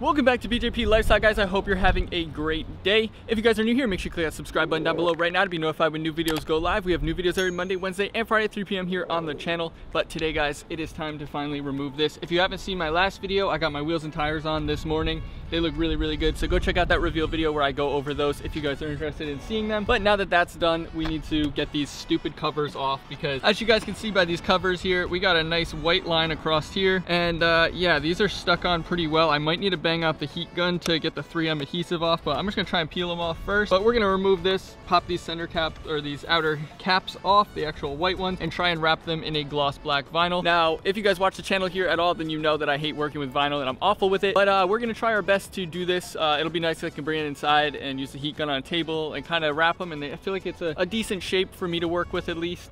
Welcome back to BJP Lifestyle, guys. I hope you're having a great day. If you guys are new here, make sure you click that subscribe button down below right now to be notified when new videos go live. We have new videos every Monday, Wednesday, and Friday at 3 p.m. here on the channel. But today, guys, it is time to finally remove this. If you haven't seen my last video, I got my wheels and tires on this morning. They look really, really good. So go check out that reveal video where I go over those if you guys are interested in seeing them. But now that that's done, we need to get these stupid covers off because as you guys can see by these covers here, we got a nice white line across here. And yeah, these are stuck on pretty well. I might need to bang out the heat gun to get the 3M adhesive off, but I'm just gonna try and peel them off first. But we're gonna remove this, pop these center caps or these outer caps off, the actual white ones, and try and wrap them in a gloss black vinyl. Now, if you guys watch the channel here at all, then you know that I hate working with vinyl and I'm awful with it. But we're gonna try our best to do this. It'll be nice if I can bring it inside and use the heat gun on a table and kind of wrap them. And I feel like it's a decent shape for me to work with at least.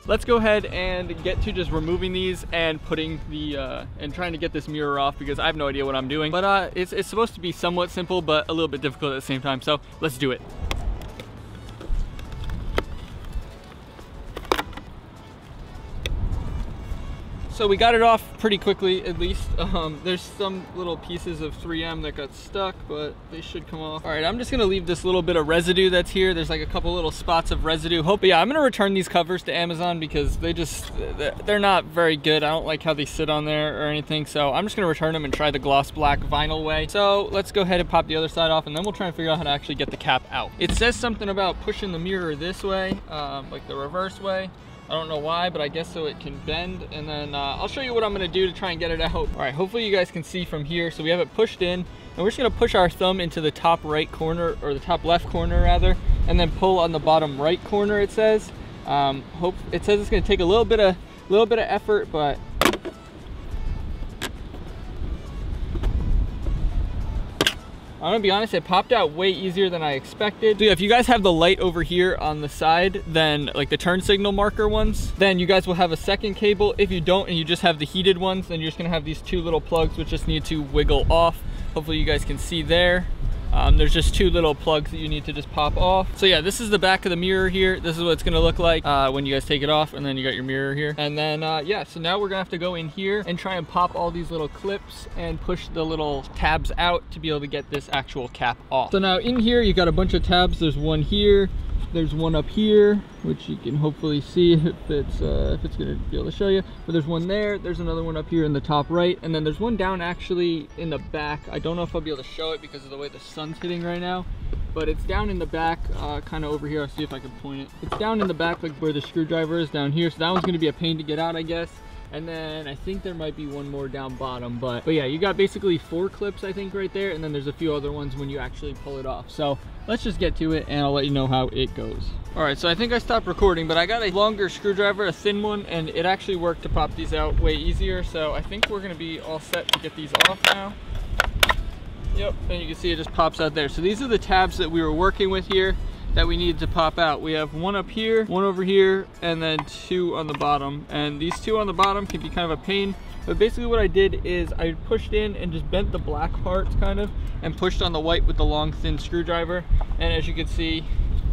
Let's go ahead and get to just removing these and putting the and trying to get this mirror off because I have no idea what I'm doing. But it's supposed to be somewhat simple, but a little bit difficult at the same time. So let's do it. So we got it off pretty quickly, at least. There's some little pieces of 3M that got stuck, but they should come off. All right, I'm just gonna leave this little bit of residue that's here. There's like a couple little spots of residue. But yeah, I'm gonna return these covers to Amazon because they're not very good. I don't like how they sit on there or anything. So I'm just gonna return them and try the gloss black vinyl way. So let's go ahead and pop the other side off and then we'll try and figure out how to actually get the cap out. It says something about pushing the mirror this way, like the reverse way. I don't know why, but I guess so it can bend. And then I'll show you what I'm gonna do to try and get it out. All right, hopefully you guys can see from here. So we have it pushed in and we're just gonna push our thumb into the top right corner, or the top left corner rather, and then pull on the bottom right corner, it says. It says it's gonna take a little bit of effort, but I'm gonna be honest, it popped out way easier than I expected. So yeah, if you guys have the light over here on the side, then like the turn signal marker ones, then you guys will have a second cable. If you don't and you just have the heated ones, then you're just gonna have these two little plugs which just need to wiggle off. Hopefully you guys can see there. There's just two little plugs that you need to just pop off. So yeah, this is the back of the mirror here. This is what it's gonna look like when you guys take it off, and then you got your mirror here. And then yeah, so now we're gonna have to go in here and try and pop all these little clips and push the little tabs out to be able to get this actual cap off. So now in here, you got a bunch of tabs. There's one here. There's one up here, which you can hopefully see if it's gonna be able to show you. But there's one there. There's another one up here in the top right, and then there's one down actually in the back. I don't know if I'll be able to show it because of the way the sun's hitting right now, but it's down in the back, kind of over here. I'll see if I can point it. It's down in the back, like where the screwdriver is down here. So that one's gonna be a pain to get out, I guess. And then I think there might be one more down bottom, but yeah, you got basically 4 clips I think right there, and then there's a few other ones when you actually pull it off. So let's just get to it and I'll let you know how it goes. All right, so I think I stopped recording, but I got a longer screwdriver, a thin one, and it actually worked to pop these out way easier. So I think we're gonna be all set to get these off now. Yep, and you can see it just pops out there. So these are the tabs that we were working with here that we need to pop out. We have one up here, one over here, and then 2 on the bottom. And these 2 on the bottom can be kind of a pain, but basically what I did is I pushed in and just bent the black parts kind of, and pushed on the white with the long thin screwdriver. And as you can see,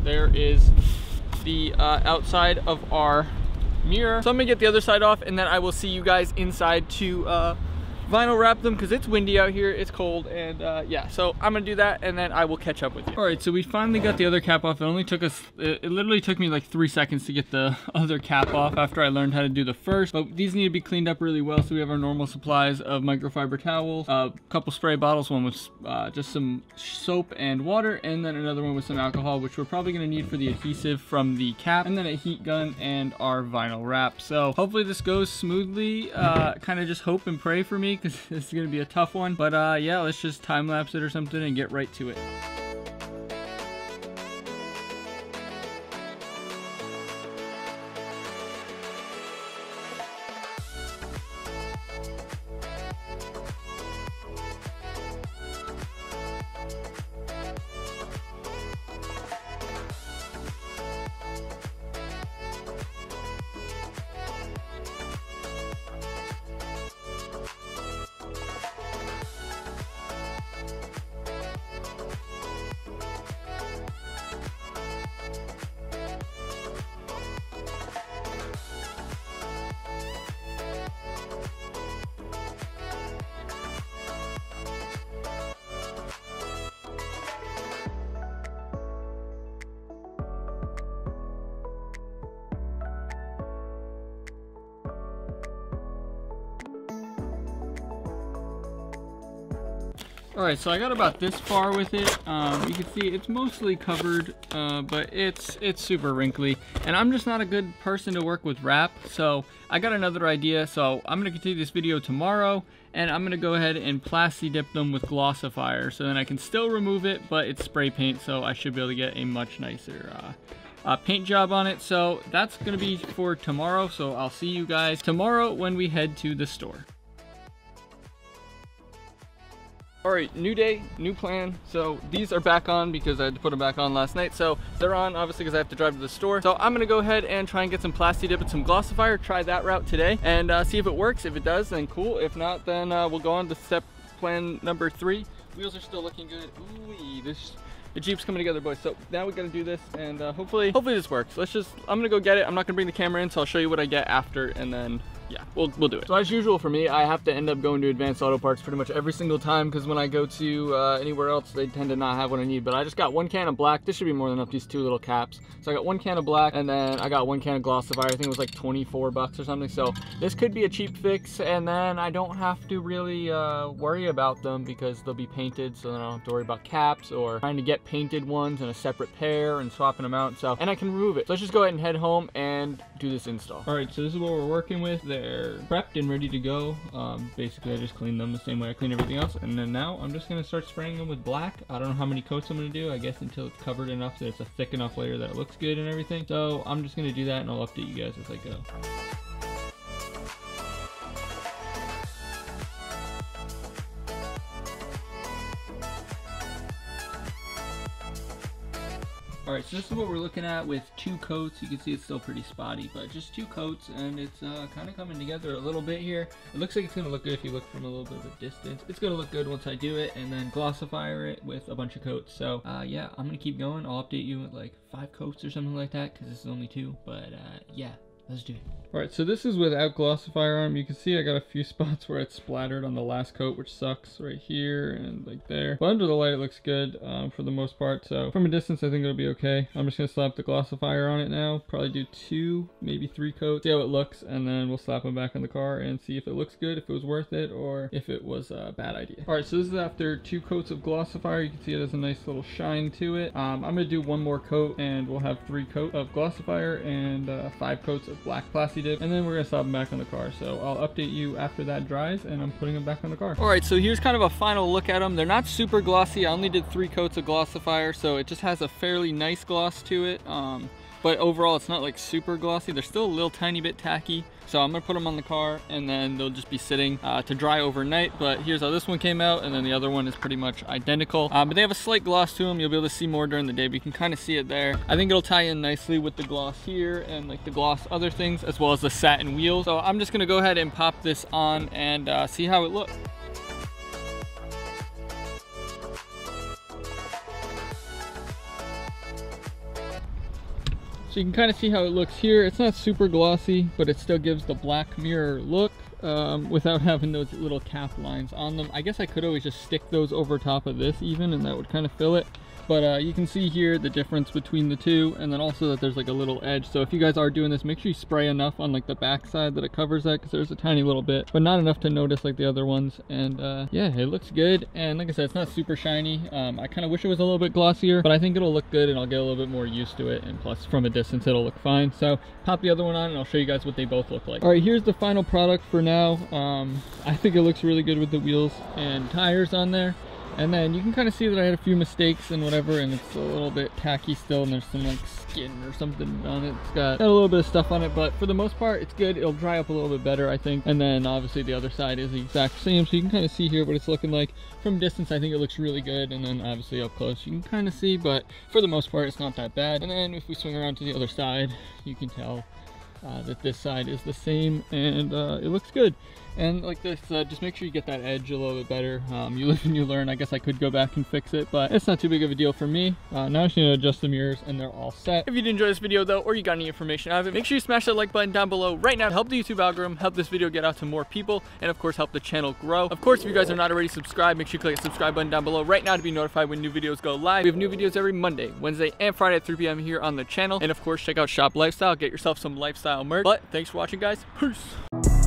there is the outside of our mirror. So I'm gonna get the other side off and then I will see you guys inside to vinyl wrap them because it's windy out here, it's cold, and yeah, so I'm gonna do that and then I will catch up with you. All right, so we finally got the other cap off. It only took us, it literally took me like 3 seconds to get the other cap off after I learned how to do the first, but these need to be cleaned up really well. So we have our normal supplies of microfiber towels, a couple spray bottles, one with just some soap and water, and then another one with some alcohol, which we're probably gonna need for the adhesive from the cap, and then a heat gun and our vinyl wrap. So hopefully this goes smoothly. Kind of just hope and pray for me, because this is gonna be a tough one. But yeah, let's just time lapse it or something and get right to it. All right, so I got about this far with it. You can see it's mostly covered, but it's super wrinkly. And I'm just not a good person to work with wrap, so I got another idea. So I'm gonna continue this video tomorrow, and I'm gonna go ahead and plasti dip them with glossifier, so then I can still remove it, but it's spray paint, so I should be able to get a much nicer paint job on it. So that's gonna be for tomorrow, so I'll see you guys tomorrow when we head to the store. All right, new day, new plan. So these are back on because I had to put them back on last night. So they're on obviously because I have to drive to the store. So I'm gonna go ahead and try and get some plasti dip and some glossifier, try that route today, and see if it works. If it does, then cool. If not, then we'll go on to step plan number 3. Wheels are still looking good. Ooh, the Jeep's coming together, boys. So now we gotta do this, and hopefully this works. I'm gonna go get it. I'm not gonna bring the camera in, so I'll show you what I get after, and then yeah, we'll do it. So as usual for me, I have to end up going to Advanced Auto Parts pretty much every single time, because when I go to anywhere else, they tend to not have what I need. But I just got 1 can of black. This should be more than enough, these 2 little caps. So I got 1 can of black, and then I got 1 can of glossifier. I think it was like 24 bucks or something. So this could be a cheap fix, and then I don't have to really worry about them because they'll be painted, so then I don't have to worry about caps or trying to get painted ones in a separate pair and swapping them out. So, and I can remove it. So let's just go ahead and head home and do this install. All right, so this is what we're working with. They're prepped and ready to go. Basically I just cleaned them the same way I clean everything else, and then now I'm just gonna start spraying them with black. I don't know how many coats I'm gonna do, I guess until it's covered enough that it's a thick enough layer that it looks good and everything. So I'm just gonna do that, and I'll update you guys as I go. All right, so this is what we're looking at with 2 coats. You can see it's still pretty spotty, but just 2 coats, and it's kind of coming together a little bit here. It looks like it's gonna look good if you look from a little bit of a distance. It's gonna look good once I do it, and then glossifier it with a bunch of coats. So yeah, I'm gonna keep going. I'll update you with like 5 coats or something like that, because this is only 2, but yeah, let's do it. All right, so this is without glossifier on. You can see I got a few spots where it's splattered on the last coat, which sucks, right here and like there. But under the light, it looks good for the most part. So from a distance, I think it'll be okay. I'm just gonna slap the glossifier on it now. Probably do 2, maybe 3 coats, see how it looks, and then we'll slap them back on the car and see if it looks good, if it was worth it, or if it was a bad idea. All right, so this is after 2 coats of glossifier. You can see it has a nice little shine to it. I'm gonna do 1 more coat, and we'll have 3 coats of glossifier and 5 coats of black plasti dip, and then we're gonna slap them back on the car. So I'll update you after that dries, and I'm putting them back on the car. All right, so here's kind of a final look at them. They're not super glossy. I only did 3 coats of glossifier, so it just has a fairly nice gloss to it. But overall, it's not like super glossy. They're still a little tiny bit tacky. So I'm gonna put them on the car, and then they'll just be sitting to dry overnight. But here's how this one came out, and then the other one is pretty much identical. But they have a slight gloss to them. You'll be able to see more during the day, but you can kind of see it there. I think it'll tie in nicely with the gloss here and like the gloss other things, as well as the satin wheels. So I'm just gonna go ahead and pop this on and see how it looks. So you can kind of see how it looks here. It's not super glossy, but it still gives the black mirror look without having those little cap lines on them. I guess I could always just stick those over top of this even, and that would kind of fill it. But you can see here the difference between the 2, and then also that there's like a little edge. So if you guys are doing this, make sure you spray enough on like the back side that it covers that, because there's a tiny little bit, but not enough to notice like the other ones. And yeah, it looks good. And like I said, it's not super shiny. I kind of wish it was a little bit glossier, but I think it'll look good, and I'll get a little bit more used to it. And plus from a distance, it'll look fine. So pop the other one on, and I'll show you guys what they both look like. All right, here's the final product for now. I think it looks really good with the wheels and tires on there. And then you can kind of see that I had a few mistakes and whatever, and it's a little bit tacky still, and there's some like skin or something on it. It's got a little bit of stuff on it, but for the most part, it's good. It'll dry up a little bit better, I think. And then obviously the other side is the exact same, so you can kind of see here what it's looking like. From distance, I think it looks really good, and then obviously up close, you can kind of see, but for the most part, it's not that bad. And then if we swing around to the other side, you can tell that this side is the same, and it looks good. And like this, just make sure you get that edge a little bit better. You live and you learn. I guess I could go back and fix it, but it's not too big of a deal for me. Now I just need to adjust the mirrors, and they're all set. If you did enjoy this video though, or you got any information out of it, make sure you smash that like button down below right now to help the YouTube algorithm, help this video get out to more people, and of course help the channel grow. Of course, if you guys are not already subscribed, make sure you click the subscribe button down below right now to be notified when new videos go live. We have new videos every Monday, Wednesday, and Friday at 3 p.m. here on the channel. And of course, check out Shop Lifestyle, get yourself some lifestyle merch. But thanks for watching, guys. Peace.